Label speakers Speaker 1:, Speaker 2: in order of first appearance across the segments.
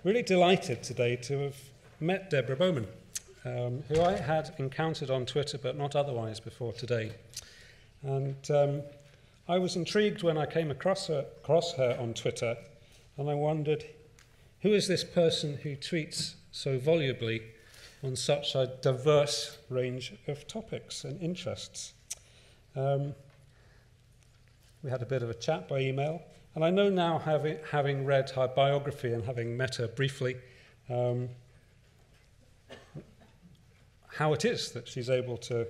Speaker 1: really delighted today to have met Deborah Bowman, who I had encountered on Twitter but not otherwise before today. And I was intrigued when I came across her on Twitter, and I wondered, who is this person who tweets so volubly on such a diverse range of topics and interests? We had a bit of a chat by email, and I know now, having read her biography and having met her briefly, how it is that she's able to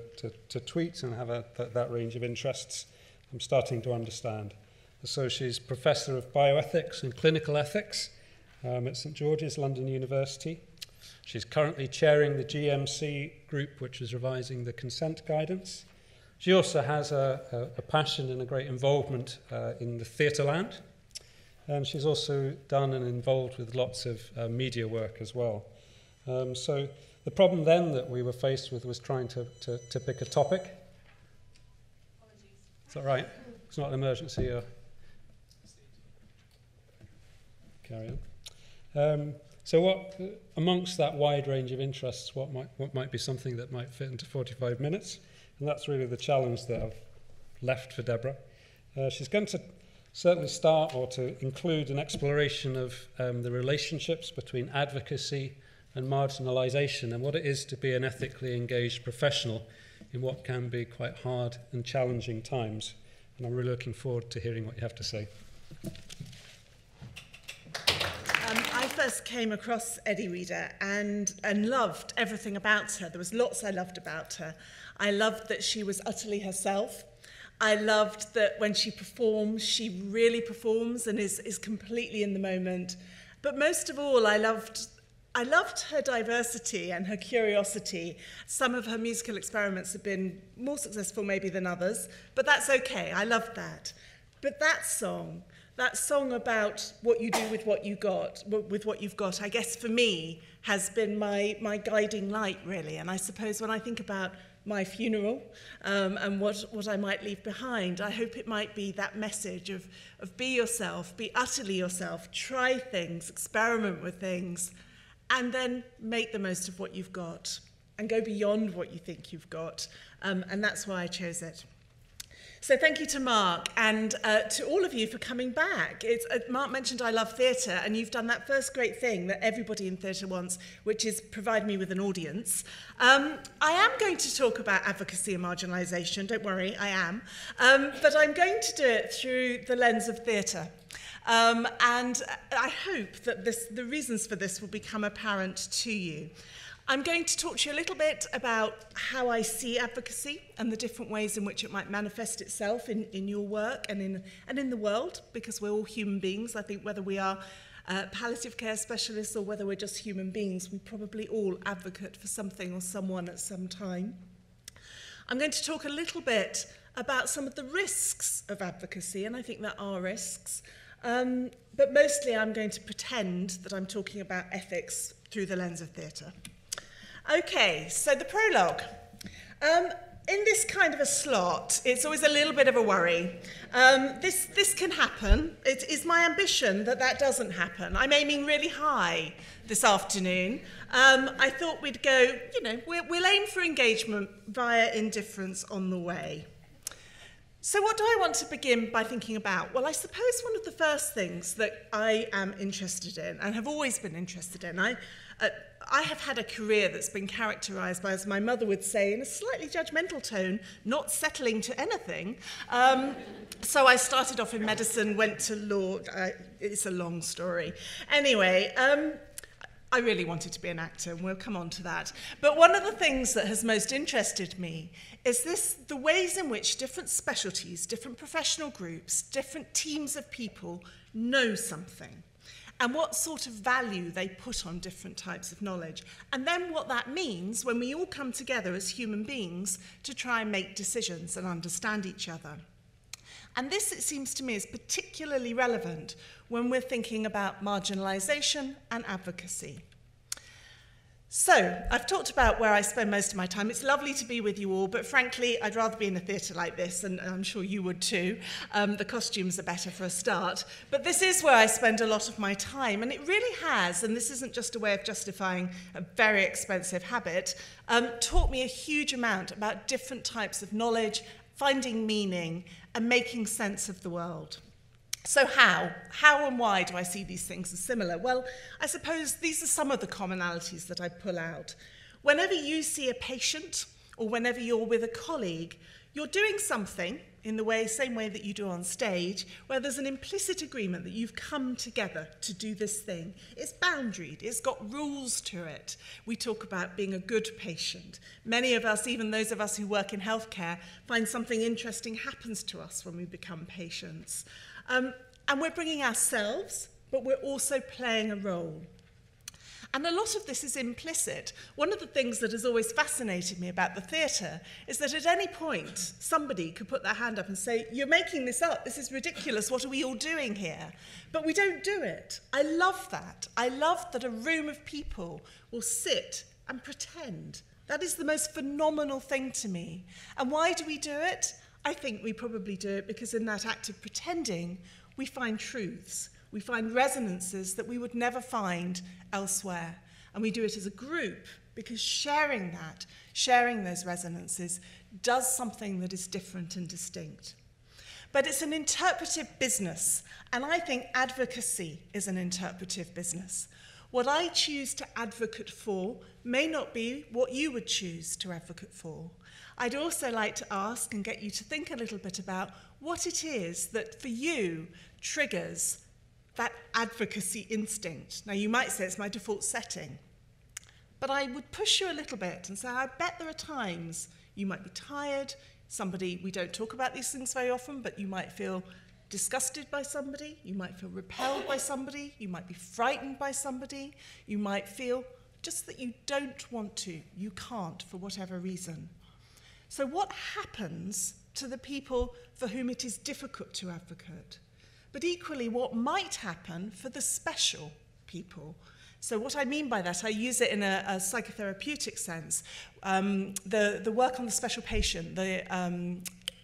Speaker 1: tweet and have that range of interests. I'm starting to understand. So she's Professor of Bioethics and Clinical Ethics at St George's, London University. She's currently chairing the GMC group, which is revising the consent guidance. She also has a passion and a great involvement in the theatre land. And she's also done and involved with lots of media work as well. So the problem then that we were faced with was trying to pick a topic.
Speaker 2: Apologies.
Speaker 1: Is that right? It's not an emergency. Or... Carry on. So what, amongst that wide range of interests, what might be something that might fit into 45 minutes? And that's really the challenge that I've left for Deborah. She's going to certainly start or to include an exploration of the relationships between advocacy and marginalisation and what it is to be an ethically engaged professional in what can be quite hard and challenging times. And I'm really looking forward to hearing what you have to say.
Speaker 3: I first came across Eddie Reader and loved everything about her. There was lots I loved about her. I loved that she was utterly herself. I loved that when she performs, she really performs and is completely in the moment. But most of all, I loved her diversity and her curiosity. Some of her musical experiments have been more successful maybe than others, but that's okay. I loved that. But that song about what you do with what you've got, I guess for me has been my guiding light, really. And I suppose when I think about my funeral and what I might leave behind, I hope it might be that message of be yourself, be utterly yourself, try things, experiment with things, and then make the most of what you've got and go beyond what you think you've got. And that's why I chose it. So thank you to Mark and to all of you for coming back. Mark mentioned I love theatre, and you've done that first great thing that everybody in theatre wants, which is provide me with an audience. I am going to talk about advocacy and marginalisation, don't worry, I am. But I'm going to do it through the lens of theatre. And I hope that the reasons for this will become apparent to you. I'm going to talk to you a little bit about how I see advocacy and the different ways in which it might manifest itself in your work and in the world, because we're all human beings. I think whether we are palliative care specialists or whether we're just human beings, we probably all advocate for something or someone at some time. I'm going to talk a little bit about some of the risks of advocacy, and I think there are risks. But mostly I'm going to pretend that I'm talking about ethics through the lens of theatre. Okay, so the prologue. In this kind of a slot, it's always a little bit of a worry. This can happen. It is my ambition that that doesn't happen. I'm aiming really high this afternoon. I thought we'd go, we'll aim for engagement via indifference on the way. So what do I want to begin by thinking about? Well, I suppose one of the first things that I am interested in and have always been interested in, I have had a career that's been characterised by, as my mother would say, in a slightly judgmental tone, not settling to anything. So I started off in medicine, went to law. It's a long story. Anyway, I really wanted to be an actor, and we'll come on to that. But one of the things that has most interested me is the ways in which different specialties, different professional groups, different teams of people know something, and what sort of value they put on different types of knowledge, and then what that means when we all come together as human beings to try and make decisions and understand each other. And this, it seems to me, is particularly relevant when we're thinking about marginalisation and advocacy. So, I've talked about where I spend most of my time. It's lovely to be with you all, but frankly, I'd rather be in a theatre like this, and I'm sure you would too. The costumes are better for a start. But this is where I spend a lot of my time, and it really has, and this isn't just a way of justifying a very expensive habit, taught me a huge amount about different types of knowledge, finding meaning, and making sense of the world. So how and why do I see these things as similar? Well, I suppose these are some of the commonalities that I pull out. Whenever you see a patient or whenever you're with a colleague, you're doing something in the same way that you do on stage, where there's an implicit agreement that you've come together to do this thing. It's boundaried, it's got rules to it. We talk about being a good patient. Many of us, even those of us who work in healthcare, find something interesting happens to us when we become patients. And we're bringing ourselves, but we're also playing a role. And a lot of this is implicit. One of the things that has always fascinated me about the theatre is that at any point, somebody could put their hand up and say, "You're making this up, this is ridiculous, what are we all doing here?" But we don't do it. I love that. I love that a room of people will sit and pretend. That is the most phenomenal thing to me. And why do we do it? I think we probably do it because in that act of pretending, we find truths. We find resonances that we would never find elsewhere. And we do it as a group because sharing those resonances, does something that is different and distinct. But it's an interpretive business, and I think advocacy is an interpretive business. What I choose to advocate for may not be what you would choose to advocate for. I'd also like to ask and get you to think a little bit about what it is that for you triggers that advocacy instinct. Now, you might say it's my default setting, but I would push you a little bit and say, I bet there are times you might be tired, we don't talk about these things very often, but you might feel disgusted by somebody, you might feel repelled by somebody, you might be frightened by somebody, you might feel just that you don't want to, you can't for whatever reason. So what happens to the people for whom it is difficult to advocate? But equally, what might happen for the special people? So what I mean by that, I use it in a psychotherapeutic sense. The work on the special patient,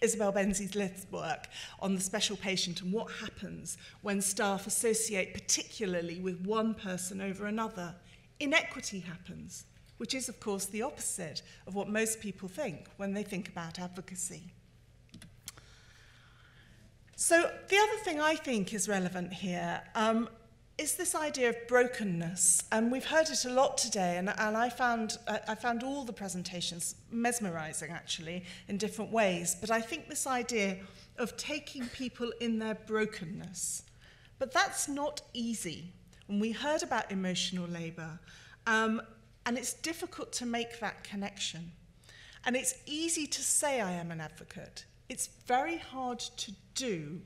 Speaker 3: Isabel Benzies-Lith's work on the special patient and what happens when staff associate particularly with one person over another. Inequity happens, which is, of course, the opposite of what most people think when they think about advocacy. So the other thing I think is relevant here is this idea of brokenness. And we've heard it a lot today, and I found all the presentations mesmerizing, actually, in different ways. But I think this idea of taking people in their brokenness, but that's not easy. And we heard about emotional labor, and it's difficult to make that connection. And it's easy to say I am an advocate. It's very hard to do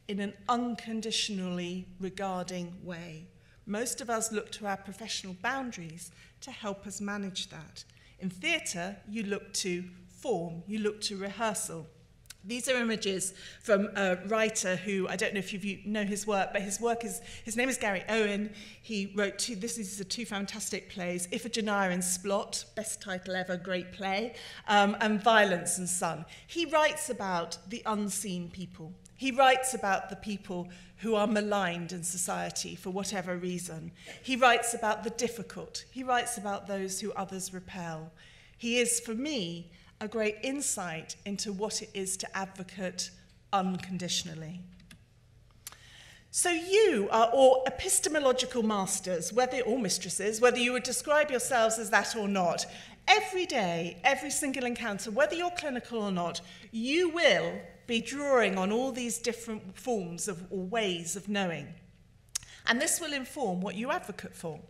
Speaker 3: in an unconditionally regarding way. Most of us look to our professional boundaries to help us manage that. In theatre, you look to form, you look to rehearsal. These are images from a writer who, I don't know if you know his work, but his name is Gary Owen. He wrote two fantastic plays, Iphigenia in Splot, best title ever, great play, and Violence and Son. He writes about the unseen people. He writes about the people who are maligned in society for whatever reason. He writes about the difficult. He writes about those who others repel. He is, for me, a great insight into what it is to advocate unconditionally. So you are all epistemological masters, or mistresses, whether you would describe yourselves as that or not. Every day, every single encounter, whether you're clinical or not, you will be drawing on all these different forms or ways of knowing. And this will inform what you advocate for.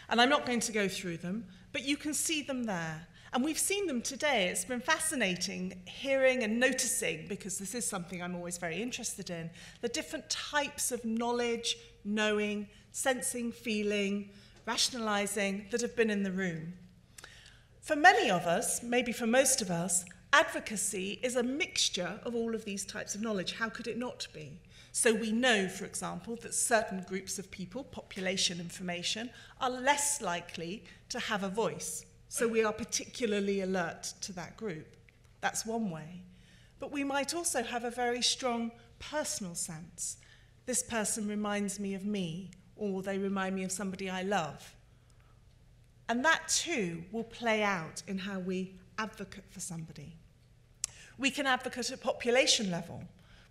Speaker 3: And I'm not going to go through them, but you can see them there. And we've seen them today. It's been fascinating hearing and noticing, because this is something I'm always very interested in, the different types of knowledge, knowing, sensing, feeling, rationalizing that have been in the room. For many of us, maybe for most of us, advocacy is a mixture of all of these types of knowledge. How could it not be? So we know, for example, that certain groups of people, population information, are less likely to have a voice. So we are particularly alert to that group. That's one way. But we might also have a very strong personal sense. This person reminds me of me, or they remind me of somebody I love. And that too will play out in how we advocate for somebody. We can advocate at population level.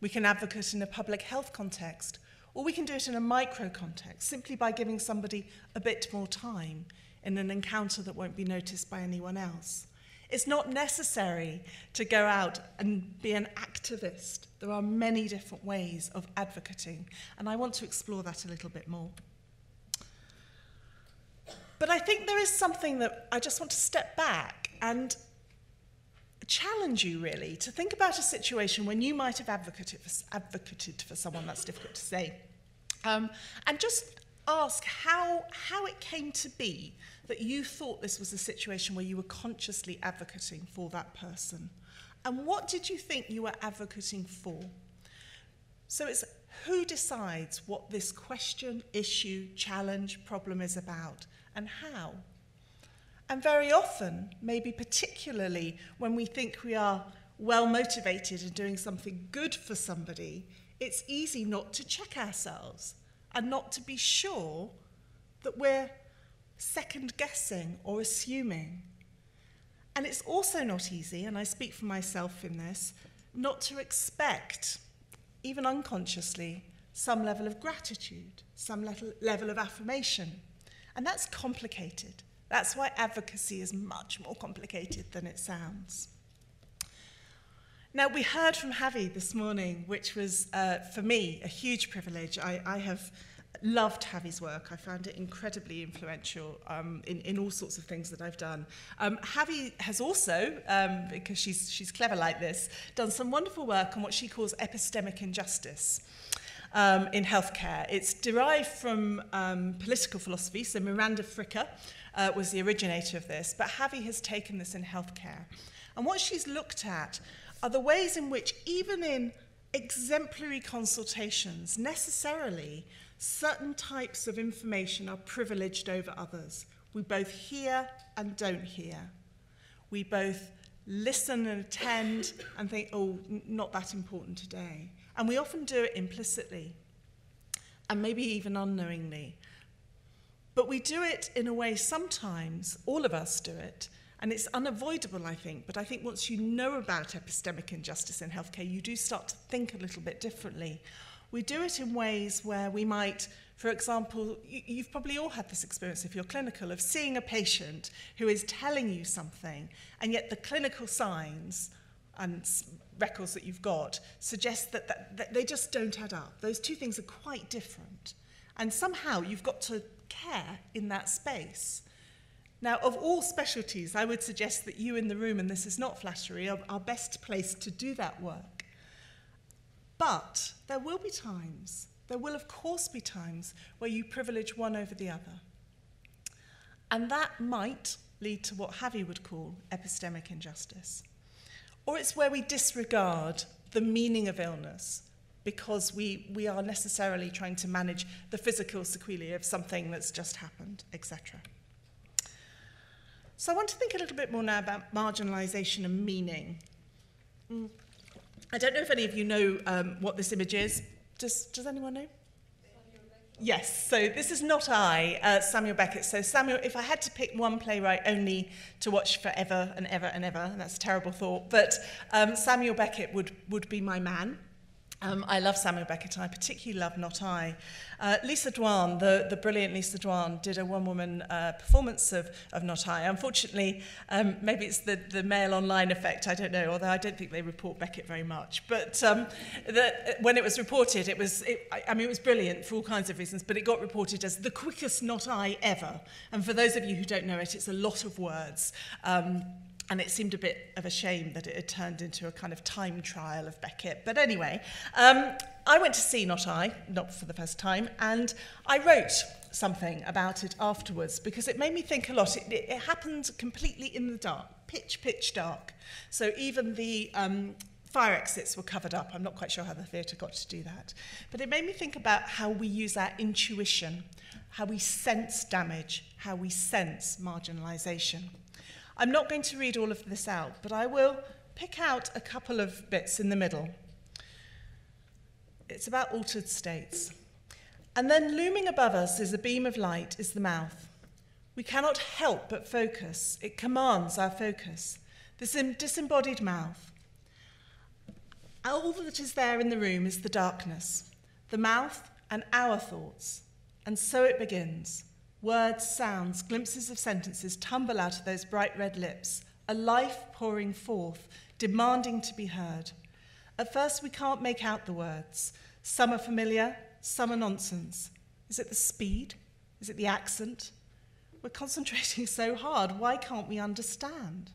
Speaker 3: We can advocate in a public health context, or we can do it in a micro context, simply by giving somebody a bit more time in an encounter that won't be noticed by anyone else. It's not necessary to go out and be an activist. There are many different ways of advocating, and I want to explore that a little bit more. But I think there is something that I just want to step back and challenge you, really, to think about a situation when you might have advocated for someone. That's difficult to say. And just ask how it came to be that you thought this was a situation where you were consciously advocating for that person. And what did you think you were advocating for? So it's who decides what this question, issue, challenge, problem is about, and how? And very often, maybe particularly when we think we are well motivated and doing something good for somebody, it's easy not to check ourselves and not to be sure that we're second guessing or assuming. And it's also not easy, and I speak for myself in this, not to expect, even unconsciously, some level of gratitude, some level of affirmation. And that's complicated. That's why advocacy is much more complicated than it sounds. Now, we heard from Javi this morning, which was, for me, a huge privilege. I have loved Javi's work. I found it incredibly influential in all sorts of things that I've done. Javi has also, because she's clever like this, done some wonderful work on what she calls epistemic injustice in healthcare. It's derived from political philosophy, so Miranda Fricker was the originator of this, but Javi has taken this in healthcare. And what she's looked at are the ways in which, even in exemplary consultations, necessarily certain types of information are privileged over others. We both hear and don't hear. We both listen and attend and think, oh, not that important today. And we often do it implicitly, and maybe even unknowingly. But we do it in a way sometimes, all of us do it, and it's unavoidable, I think. But I think once you know about epistemic injustice in healthcare, you do start to think a little bit differently. We do it in ways where we might, for example, you've probably all had this experience if you're clinical, of seeing a patient who is telling you something, and yet the clinical signs and records that you've got suggest that they just don't add up. Those two things are quite different. And somehow you've got to care in that space. Now, of all specialties, I would suggest that you in the room, and this is not flattery, are best placed to do that work. But there will be times, there will of course be times, where you privilege one over the other. And that might lead to what Javi would call epistemic injustice. Or it's where we disregard the meaning of illness because we are necessarily trying to manage the physical sequelae of something that's just happened, etc. So I want to think a little bit more now about marginalisation and meaning. I don't know if any of you know what this image is. Does anyone know? Yes, so this is Not I, Samuel Beckett. So Samuel, if I had to pick one playwright only to watch forever and ever and ever, and that's a terrible thought, but Samuel Beckett would be my man. I love Samuel Beckett, and I particularly love Not I. Lisa Dwan, the brilliant Lisa Dwan, did a one-woman performance of Not I. Unfortunately, maybe it's the male online effect, I don't know, although I don't think they report Beckett very much. But when it was reported, it was brilliant for all kinds of reasons, but it got reported as the quickest Not I ever. And for those of you who don't know it, it's a lot of words. And it seemed a bit of a shame that it had turned into a kind of time trial of Beckett. But anyway, I went to see Not I, not for the first time, and I wrote something about it afterwards because it made me think a lot. It happened completely in the dark, pitch dark. So even the fire exits were covered up. I'm not quite sure how the theatre got to do that. But it made me think about how we use our intuition, how we sense damage, how we sense marginalisation. I'm not going to read all of this out, but I will pick out a couple of bits in the middle. It's about altered states. And then looming above us is a beam of light, is the mouth. We cannot help but focus. It commands our focus. This disembodied mouth. All that is there in the room is the darkness, the mouth and our thoughts. And so it begins. Words, sounds, glimpses of sentences tumble out of those bright red lips, a life pouring forth, demanding to be heard. At first we can't make out the words. Some are familiar, some are nonsense. Is it the speed? Is it the accent? We're concentrating so hard, why can't we understand?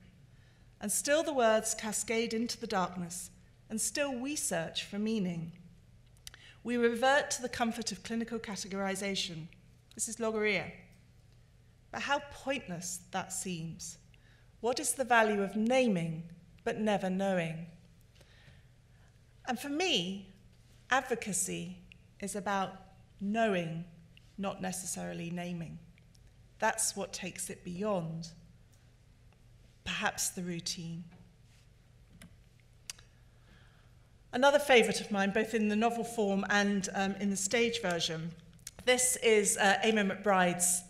Speaker 3: And still the words cascade into the darkness, and still we search for meaning. We revert to the comfort of clinical categorization. This is logorrhea. But how pointless that seems. What is the value of naming but never knowing? And for me, advocacy is about knowing, not necessarily naming. That's what takes it beyond, perhaps, the routine. Another favourite of mine, both in the novel form and in the stage version, this is Eamon McBride's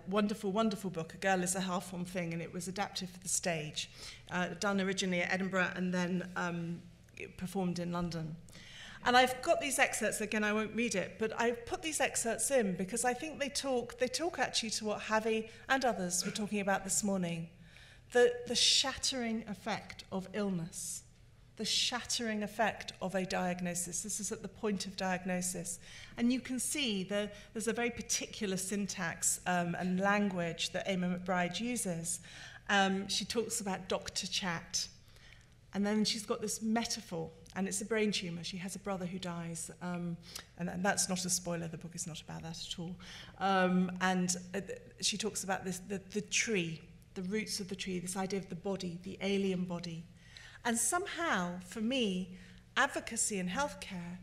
Speaker 3: wonderful, wonderful book, A Girl is a Half-Formed Thing, and it was adapted for the stage, done originally at Edinburgh and then performed in London. And I've got these excerpts, again, I won't read it, but I've put these excerpts in because I think they talk actually to what Javi and others were talking about this morning, the shattering effect of illness, the shattering effect of a diagnosis. This is at the point of diagnosis. And you can see there's a very particular syntax and language that Eamon McBride uses. She talks about doctor chat. And then she's got this metaphor, and it's a brain tumour. She has a brother who dies, and that's not a spoiler. The book is not about that at all. And she talks about this, the tree, the roots of the tree, this idea of the body, the alien body. And somehow, for me, advocacy in healthcare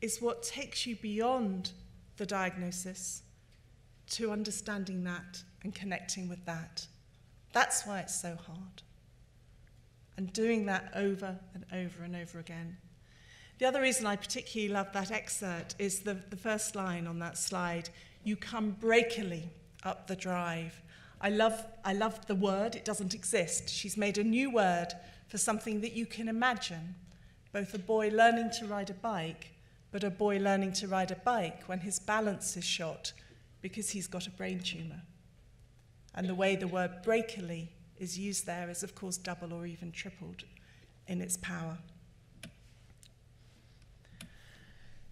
Speaker 3: is what takes you beyond the diagnosis to understanding that and connecting with that. That's why it's so hard. And doing that over and over and over again. The other reason I particularly love that excerpt is the first line on that slide. You come breakily up the drive. I love the word. It doesn't exist. She's made a new word for something that you can imagine. Both a boy learning to ride a bike, but a boy learning to ride a bike when his balance is shot because he's got a brain tumour. And the way the word breakily is used there is, of course, double or even tripled in its power.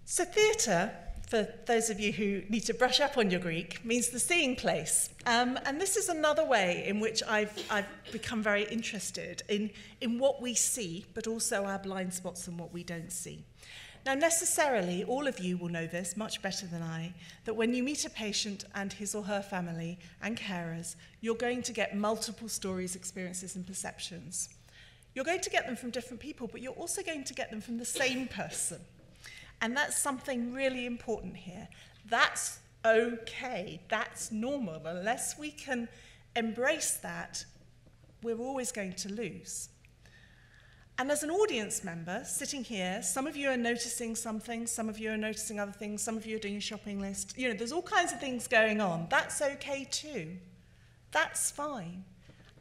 Speaker 3: So theatre, for those of you who need to brush up on your Greek, means the seeing place. And this is another way in which I've become very interested in what we see, but also our blind spots and what we don't see. Now, necessarily, all of you will know this much better than I, that when you meet a patient and his or her family and carers, you're going to get multiple stories, experiences, and perceptions. You're going to get them from different people, but you're also going to get them from the same person. And that's something really important here. That's okay. That's normal. Unless we can embrace that, we're always going to lose. And as an audience member sitting here, some of you are noticing something, some of you are noticing other things, some of you are doing a shopping list. You know, there's all kinds of things going on. That's okay too. That's fine.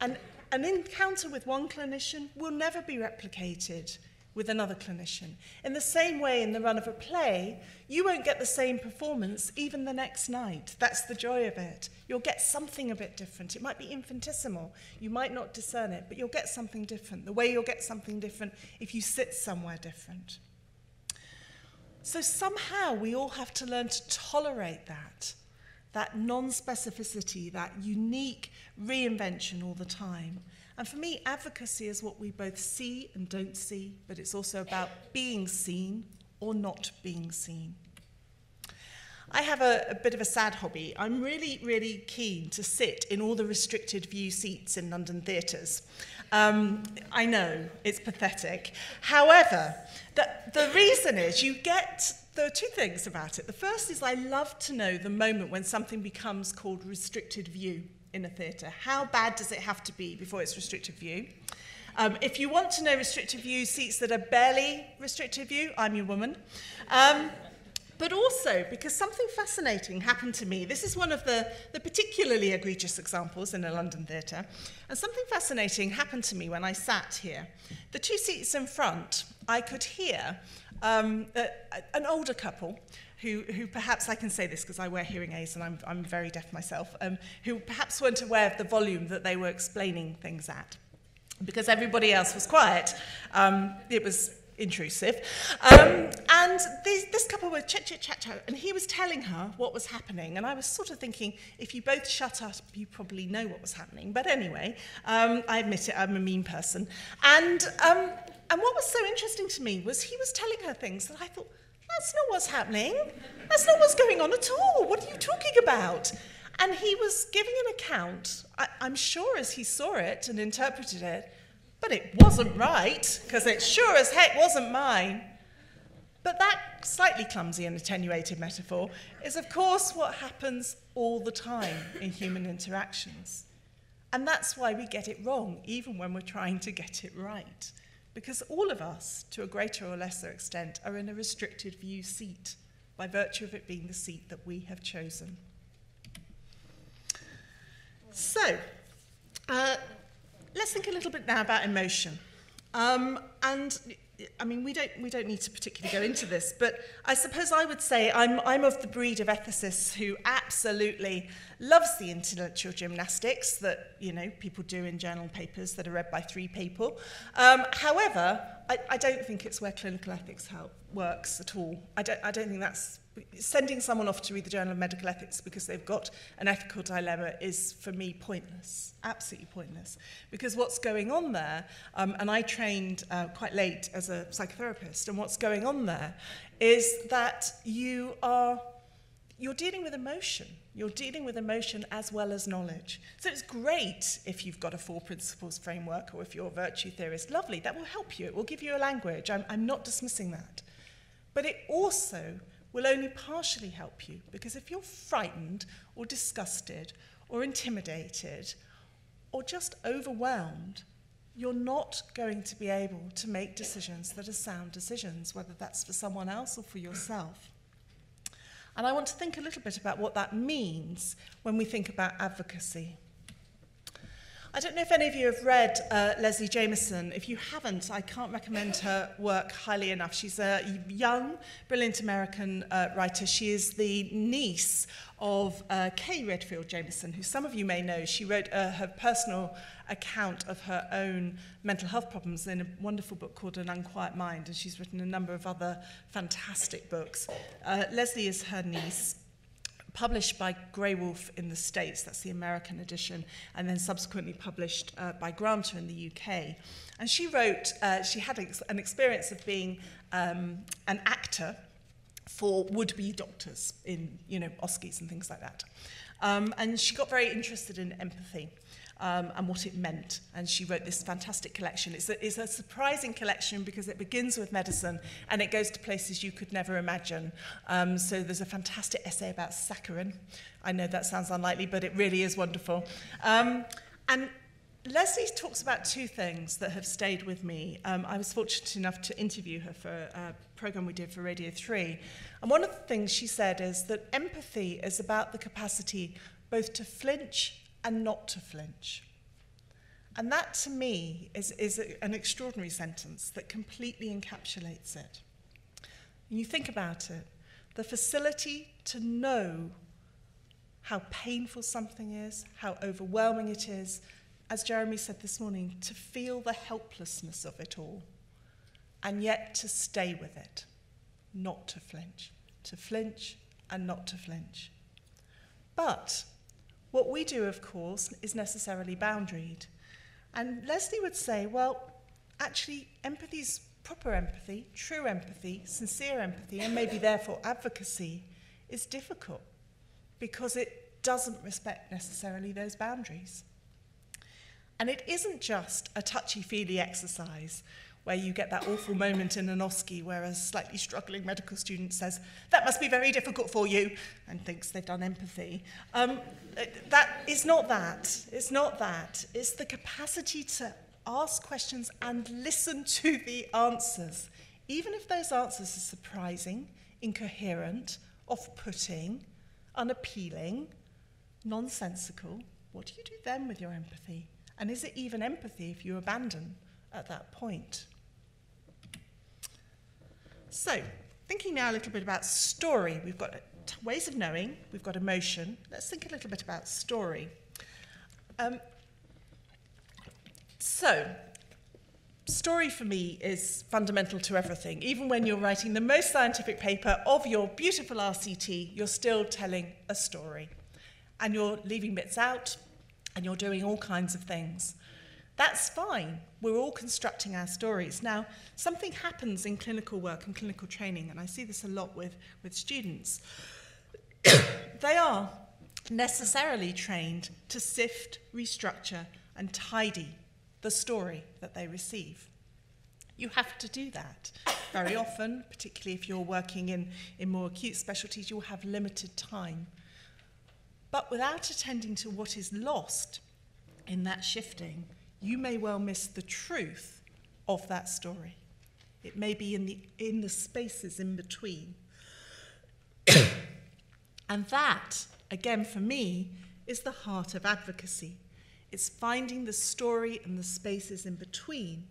Speaker 3: And an encounter with one clinician will never be replicated with another clinician. In the same way, in the run of a play, you won't get the same performance even the next night. That's the joy of it. You'll get something a bit different. It might be infinitesimal. You might not discern it, but you'll get something different. The way you'll get something different if you sit somewhere different. So somehow we all have to learn to tolerate that non-specificity, that unique reinvention all the time. And for me, advocacy is what we both see and don't see, but it's also about being seen or not being seen. I have a bit of a sad hobby. I'm really, really keen to sit in all the restricted view seats in London theatres. I know, it's pathetic. However, the reason is there are two things about it. The first is I love to know the moment when something becomes called restricted view in a theatre. How bad does it have to be before it's restricted view? If you want to know restricted view seats that are barely restricted view, I'm your woman. But also, because something fascinating happened to me. This is one of the particularly egregious examples in a London theatre. And something fascinating happened to me when I sat here. The two seats in front, I could hear an older couple who perhaps, I can say this because I wear hearing aids and I'm very deaf myself, who perhaps weren't aware of the volume that they were explaining things at. Because everybody else was quiet, it was intrusive. And this couple were chat, and he was telling her what was happening. And I was sort of thinking, if you both shut up, you probably know what was happening. But anyway, I admit it, I'm a mean person. And what was so interesting to me was he was telling her things that I thought, that's not what's happening. That's not what's going on at all. What are you talking about? And he was giving an account, I'm sure as he saw it and interpreted it, but it wasn't right, because it sure as heck wasn't mine. But that slightly clumsy and attenuated metaphor is, of course, what happens all the time in human interactions. And that's why we get it wrong, even when we're trying to get it right. Because all of us, to a greater or lesser extent, are in a restricted view seat, by virtue of it being the seat that we have chosen. So, let's think a little bit now about emotion. And I mean, we don't need to particularly go into this, but I suppose I would say I'm of the breed of ethicists who absolutely loves the intellectual gymnastics that, you know, people do in journal papers that are read by 3 people. However, I don't think it's where clinical ethics works at all. I don't think that's sending someone off to read the Journal of Medical Ethics because they've got an ethical dilemma is, for me, pointless, absolutely pointless. Because what's going on there, and I trained quite late as a psychotherapist, and what's going on there is that you're dealing with emotion. You're dealing with emotion as well as knowledge. So it's great if you've got a 4 principles framework or if you're a virtue theorist. Lovely, that will help you. It will give you a language. I'm not dismissing that. But it also will only partially help you, because if you're frightened or disgusted or intimidated or just overwhelmed, you're not going to be able to make decisions that are sound decisions, whether that's for someone else or for yourself. And I want to think a little bit about what that means when we think about advocacy. I don't know if any of you have read Leslie Jamison. If you haven't, I can't recommend her work highly enough. She's a young, brilliant American writer. She is the niece of Kay Redfield Jamison, who some of you may know. She wrote her personal account of her own mental health problems in a wonderful book called An Unquiet Mind, and she's written a number of other fantastic books. Leslie is her niece. Published by Grey Wolf in the States, that's the American edition, and then subsequently published by Granta in the UK. And she wrote, she had an experience of being an actor for would-be doctors in, Oscars and things like that. And she got very interested in empathy and what it meant. And she wrote this fantastic collection. It's a surprising collection because it begins with medicine and it goes to places you could never imagine. So there's a fantastic essay about saccharin. I know that sounds unlikely, but it really is wonderful. And Leslie talks about 2 things that have stayed with me. I was fortunate enough to interview her for a program we did for Radio 3. And one of the things she said is that empathy is about the capacity both to flinch and not to flinch. And that, to me, is an extraordinary sentence that completely encapsulates it. When you think about it, the facility to know how painful something is, how overwhelming it is, as Jeremy said this morning, to feel the helplessness of it all, and yet to stay with it, not to flinch and not to flinch. But what we do, of course, is necessarily boundaried. And Leslie would say, well, actually, empathy's proper empathy, true empathy, sincere empathy, and maybe therefore advocacy, is difficult because it doesn't respect necessarily those boundaries. And it isn't just a touchy-feely exercise where you get that awful moment in an OSCE where a slightly struggling medical student says, that must be very difficult for you, and thinks they've done empathy. It's not that. It's not that. It's the capacity to ask questions and listen to the answers, even if those answers are surprising, incoherent, off-putting, unappealing, nonsensical. What do you do then with your empathy? And is it even empathy if you abandon at that point? So, thinking now a little bit about story. We've got ways of knowing, we've got emotion. Let's think a little bit about story. Story for me is fundamental to everything. Even when you're writing the most scientific paper of your beautiful RCT, you're still telling a story. And you're leaving bits out, and you're doing all kinds of things. That's fine. We're all constructing our stories. Now, something happens in clinical work and clinical training, and I see this a lot with students. They are necessarily trained to sift, restructure, and tidy the story that they receive. You have to do that. Very often, particularly if you're working in more acute specialties, you'll have limited time. But without attending to what is lost in that shifting, you may well miss the truth of that story. It may be in the spaces in between. And that, again for me, is the heart of advocacy. It's finding the story and the spaces in between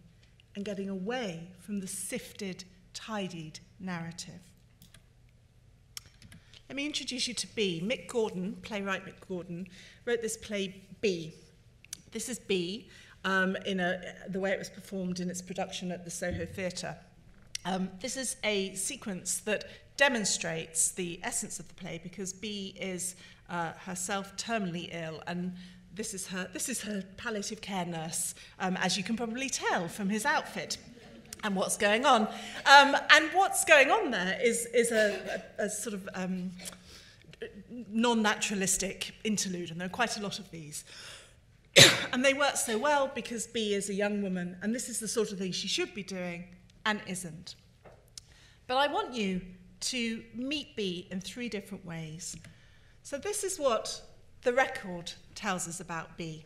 Speaker 3: and getting away from the sifted, tidied narrative. Let me introduce you to B. Mick Gordon, playwright Mick Gordon, wrote this play, B. This is B, the way it was performed in its production at the Soho Theatre. This is a sequence that demonstrates the essence of the play because B is herself terminally ill, and this is her palliative care nurse, as you can probably tell from his outfit and what's going on. And what's going on there is a sort of non-naturalistic interlude, and there are quite a lot of these. And they work so well because B is a young woman, and this is the sort of thing she should be doing and isn't. But I want you to meet B in 3 different ways. So this is what the record tells us about B.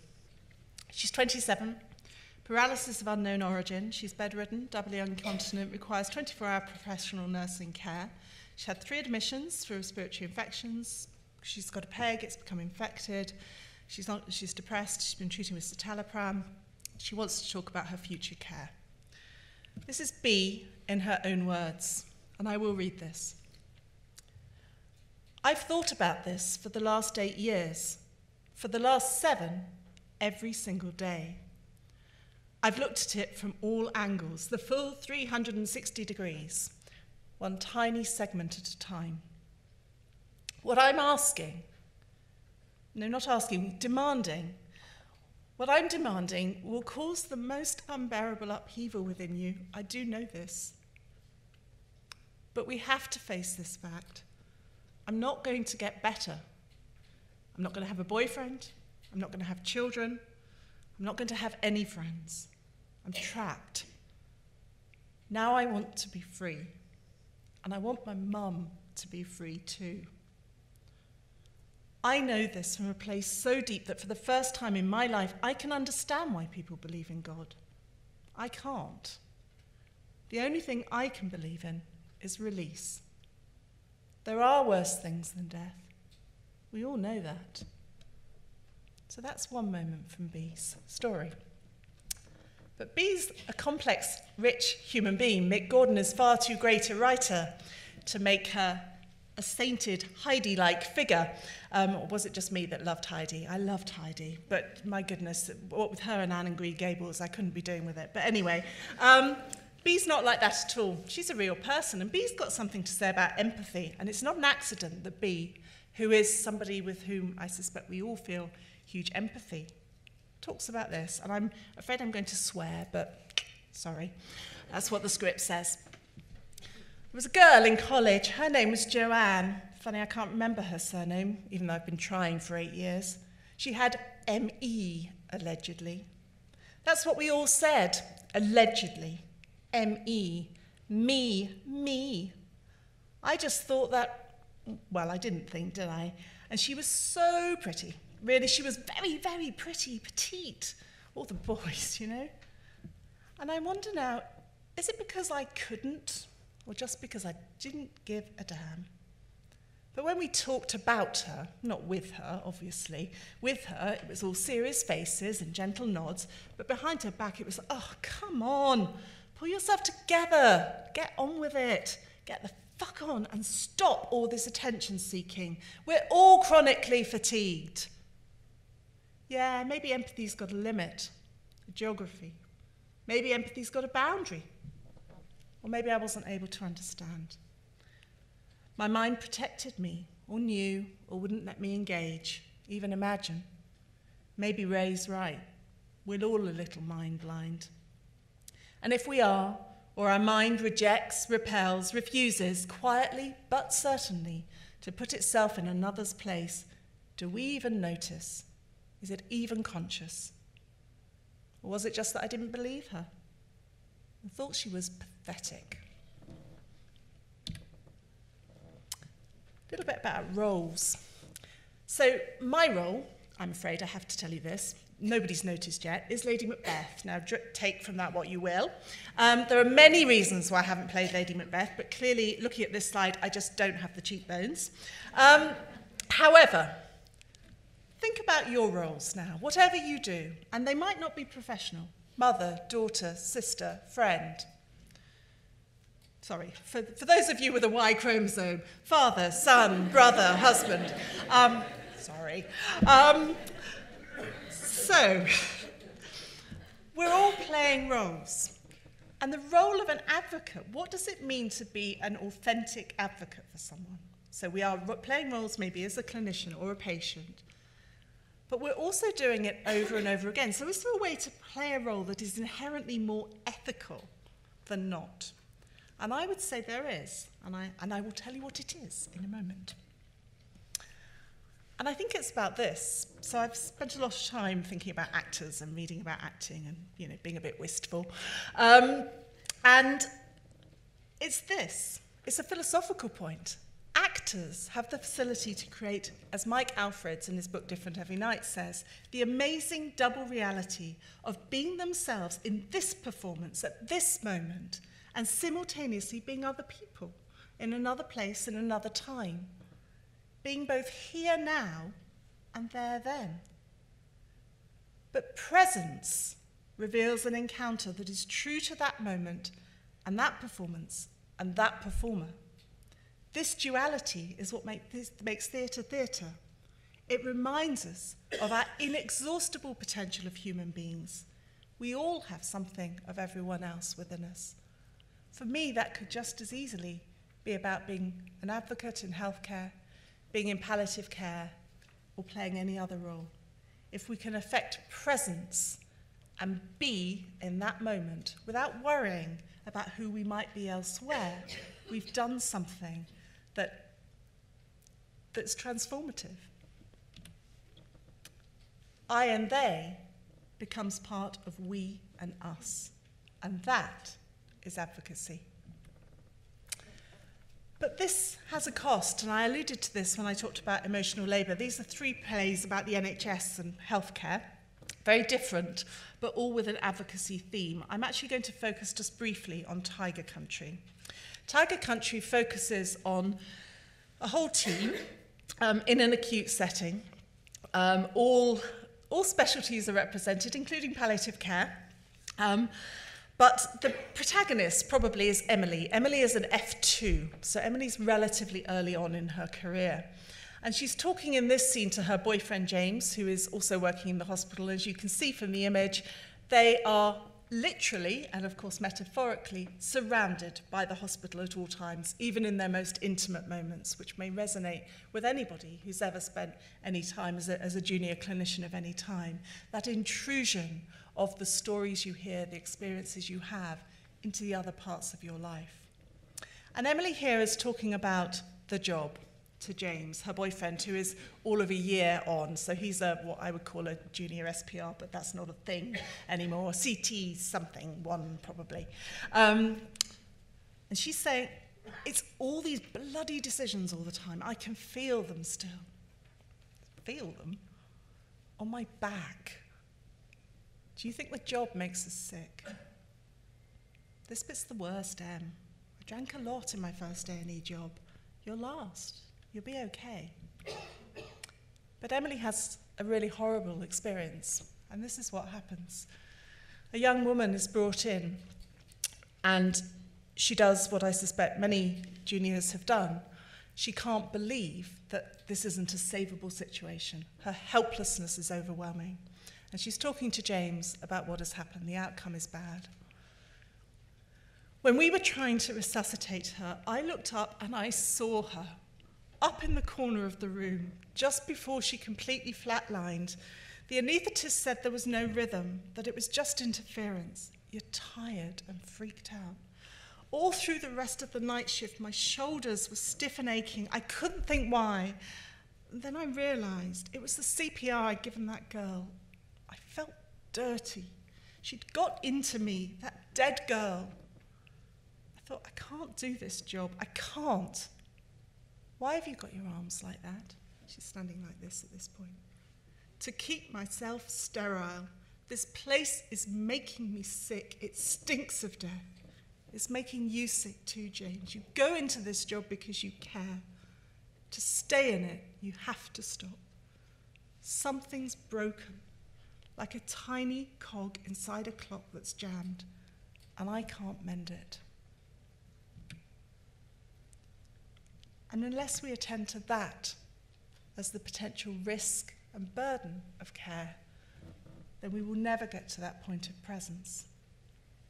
Speaker 3: She's 27, paralysis of unknown origin. She's bedridden, doubly incontinent, requires 24-hour professional nursing care. She had 3 admissions for respiratory infections. She's got a peg, it's become infected. She's depressed, she's been treating with citalopram. She wants to talk about her future care. This is B in her own words, and I will read this. I've thought about this for the last 8 years, for the last 7, every single day. I've looked at it from all angles, the full 360 degrees, one tiny segment at a time. What I'm asking, no, not asking, demanding, what I'm demanding will cause the most unbearable upheaval within you. I do know this. But we have to face this fact. I'm not going to get better. I'm not going to have a boyfriend. I'm not going to have children. I'm not going to have any friends. I'm trapped. Now I want to be free. And I want my mum to be free too. I know this from a place so deep that for the first time in my life, I can understand why people believe in God. I can't. The only thing I can believe in is release. There are worse things than death. We all know that. So that's one moment from B's story. But B's a complex, rich human being. Mick Gordon is far too great a writer to make her a sainted Heidi-like figure. Or was it just me that loved Heidi? I loved Heidi, but my goodness, what with her and Anne and Green Gables, I couldn't be doing with it. But anyway, B's not like that at all. She's a real person, and B's got something to say about empathy, and it's not an accident that B, who is somebody with whom I suspect we all feel huge empathy, talks about this. And I'm afraid I'm going to swear, but sorry, that's what the script says. There was a girl in college, her name was Joanne, funny, I can't remember her surname, even though I've been trying for 8 years. She had M.E., allegedly. That's what we all said, allegedly. M.E., me. I just thought that, well, I didn't think, did I? And she was so pretty. Really, she was very, very pretty, petite. All the boys, you know. And I wonder now, is it because I couldn't, or just because I didn't give a damn? But when we talked about her, not with her, obviously, with her, it was all serious faces and gentle nods, but behind her back it was, oh, come on, pull yourself together, get on with it, get the fuck on and stop all this attention seeking. We're all chronically fatigued. Yeah, maybe empathy's got a limit, a geography. Maybe empathy's got a boundary. Or maybe I wasn't able to understand. My mind protected me, or knew, or wouldn't let me engage, even imagine. Maybe Ray's right. We're all a little mind blind. And if we are, or our mind rejects, repels, refuses, quietly but certainly, to put itself in another's place, do we even notice? Is it even conscious? Or was it just that I didn't believe her? I thought she was pathetic. A little bit about roles. So my role, I'm afraid I have to tell you this, nobody's noticed yet, is Lady Macbeth. Now take from that what you will. There are many reasons why I haven't played Lady Macbeth, but clearly, looking at this slide, I just don't have the cheekbones. However, think about your roles now, whatever you do, and they might not be professional. Mother, daughter, sister, friend. Sorry, for those of you with a Y chromosome, father, son, brother, husband. Sorry. So, we're all playing roles. And the role of an advocate, what does it mean to be an authentic advocate for someone? So we are playing roles maybe as a clinician or a patient, but we're also doing it over and over again. So is there a way to play a role that is inherently more ethical than not? And I would say there is, and I will tell you what it is in a moment. And I think it's about this. So I've spent a lot of time thinking about actors and reading about acting and, you know, being a bit wistful. And it's this. It's a philosophical point. Actors have the facility to create, as Mike Alfreds in his book Different Every Night says, the amazing double reality of being themselves in this performance at this moment and simultaneously being other people in another place in another time. Being both here now and there then. But presence reveals an encounter that is true to that moment and that performance and that performer. This duality is what makes theatre theatre. It reminds us of our inexhaustible potential of human beings. We all have something of everyone else within us. For me, that could just as easily be about being an advocate in healthcare, being in palliative care, or playing any other role. If we can affect presence and be in that moment without worrying about who we might be elsewhere, we've done something that's transformative. I and they becomes part of we and us, and that is advocacy. But this has a cost, and I alluded to this when I talked about emotional labour. These are 3 plays about the NHS and healthcare, very different, but all with an advocacy theme. I'm actually going to focus just briefly on Tiger Country. Tiger Country focuses on a whole team in an acute setting. All specialties are represented, including palliative care. But the protagonist probably is Emily. Emily is an F2, so Emily's relatively early on in her career. And she's talking in this scene to her boyfriend, James, who is also working in the hospital. As you can see from the image, they are literally, and of course metaphorically, surrounded by the hospital at all times, even in their most intimate moments, which may resonate with anybody who's ever spent any time as a junior clinician of any time. That intrusion of the stories you hear, the experiences you have, into the other parts of your life. And Emily here is talking about the job, to James, her boyfriend, who is all of a year on. So he's what I would call a junior SPR, but that's not a thing anymore. CT something, one probably. And she's saying, it's all these bloody decisions all the time. I can feel them still. Feel them? On my back. Do you think the job makes us sick? This bit's the worst, Em. I drank a lot in my first A&E job. You'll last. You'll be okay. But Emily has a really horrible experience, and this is what happens. A young woman is brought in, and she does what I suspect many juniors have done. She can't believe that this isn't a savable situation. Her helplessness is overwhelming. And she's talking to James about what has happened. The outcome is bad. When we were trying to resuscitate her, I looked up and I saw her up in the corner of the room, just before she completely flatlined. The anaesthetist said there was no rhythm, that it was just interference. You're tired and freaked out. All through the rest of the night shift, my shoulders were stiff and aching. I couldn't think why. And then I realized it was the CPR I'd given that girl. I felt dirty. She'd got into me, that dead girl. I thought, I can't do this job. I can't. Why have you got your arms like that? She's standing like this at this point. To keep myself sterile. This place is making me sick. It stinks of death. It's making you sick too, James. You go into this job because you care. To stay in it, you have to stop. Something's broken, like a tiny cog inside a clock that's jammed, and I can't mend it. And unless we attend to that as the potential risk and burden of care, then we will never get to that point of presence.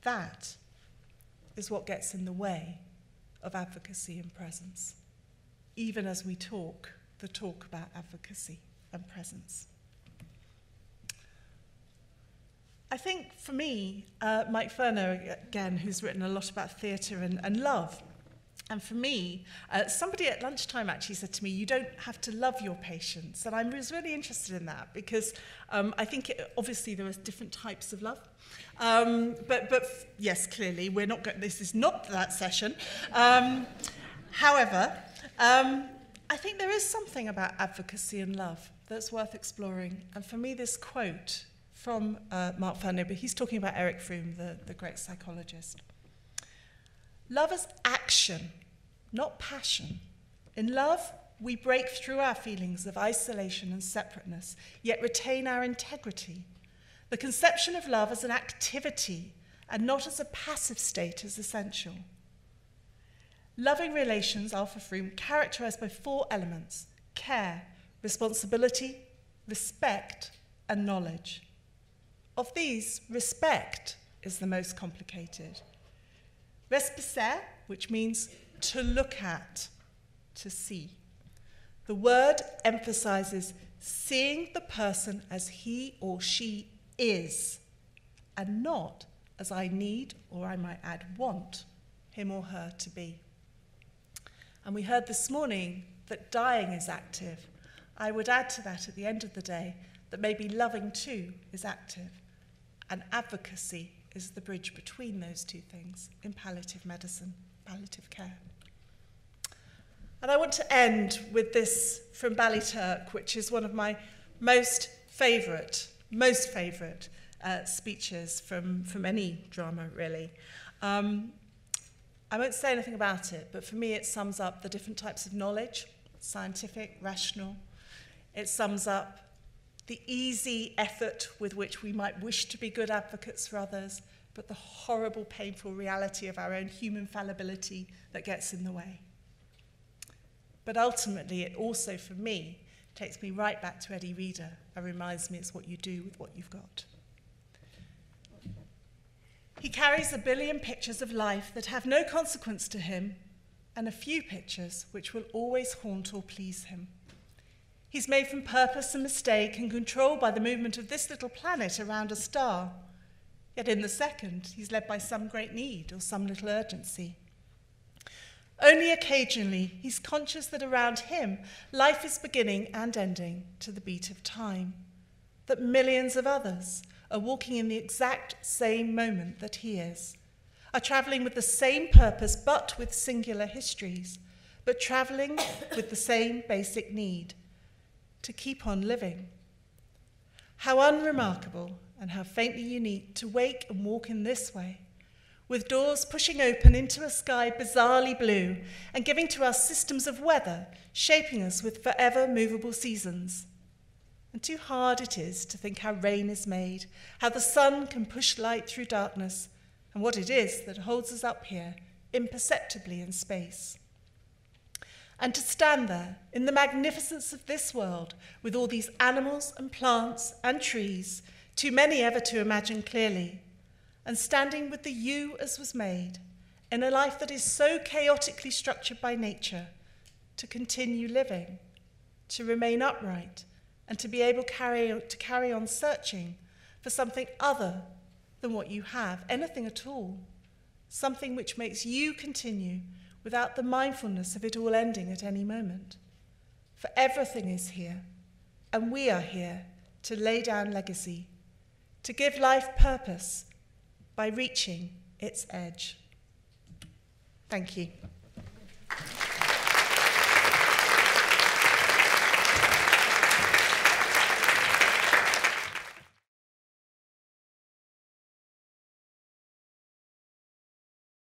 Speaker 3: That is what gets in the way of advocacy and presence, even as we talk the talk about advocacy and presence. I think for me, Mike Furner, again, who's written a lot about theatre and love, and for me, somebody at lunchtime actually said to me, you don't have to love your patients. And I was really interested in that because I think obviously there are different types of love. But yes, clearly, we're not this is not that session. However, I think there is something about advocacy and love that's worth exploring. And for me, this quote from Mark Furner, but he's talking about Eric Froome, the great psychologist. Love is action, not passion. In love, we break through our feelings of isolation and separateness, yet retain our integrity. The conception of love as an activity and not as a passive state is essential. Loving relations are, for Froome, characterized by 4 elements: care, responsibility, respect, and knowledge. Of these, respect is the most complicated. Respicer, which means to look at, to see. The word emphasizes seeing the person as he or she is, and not as I need, or I might add want, him or her to be. And we heard this morning that dying is active. I would add to that at the end of the day that maybe loving too is active, and advocacy is the bridge between those two things in palliative medicine, palliative care. And I want to end with this from Ballyturk, which is one of my most favourite speeches from any drama, really. I won't say anything about it, but for me it sums up the different types of knowledge, scientific, rational. It sums up the easy effort with which we might wish to be good advocates for others, but the horrible, painful reality of our own human fallibility that gets in the way. But ultimately, it also, for me, takes me right back to Eddie Reader and reminds me it's what you do with what you've got. He carries 1 billion pictures of life that have no consequence to him, and a few pictures which will always haunt or please him. He's made from purpose and mistake and controlled by the movement of this little planet around a star. Yet in the second, he's led by some great need or some little urgency. Only occasionally he's conscious that around him life is beginning and ending to the beat of time, that millions of others are walking in the exact same moment that he is, are travelling with the same purpose but with singular histories, but travelling with the same basic need, to keep on living. How unremarkable and how faintly unique to wake and walk in this way, with doors pushing open into a sky bizarrely blue and giving to us systems of weather, shaping us with forever movable seasons. And too hard it is to think how rain is made, how the sun can push light through darkness, and what it is that holds us up here imperceptibly in space. And to stand there in the magnificence of this world with all these animals and plants and trees, too many ever to imagine clearly, and standing with the you as was made, in a life that is so chaotically structured by nature, to continue living, to remain upright, and to be able to carry on searching for something other than what you have, anything at all, something which makes you continue without the mindfulness of it all ending at any moment. For everything is here, and we are here to lay down legacy, to give life purpose by reaching its edge. Thank you.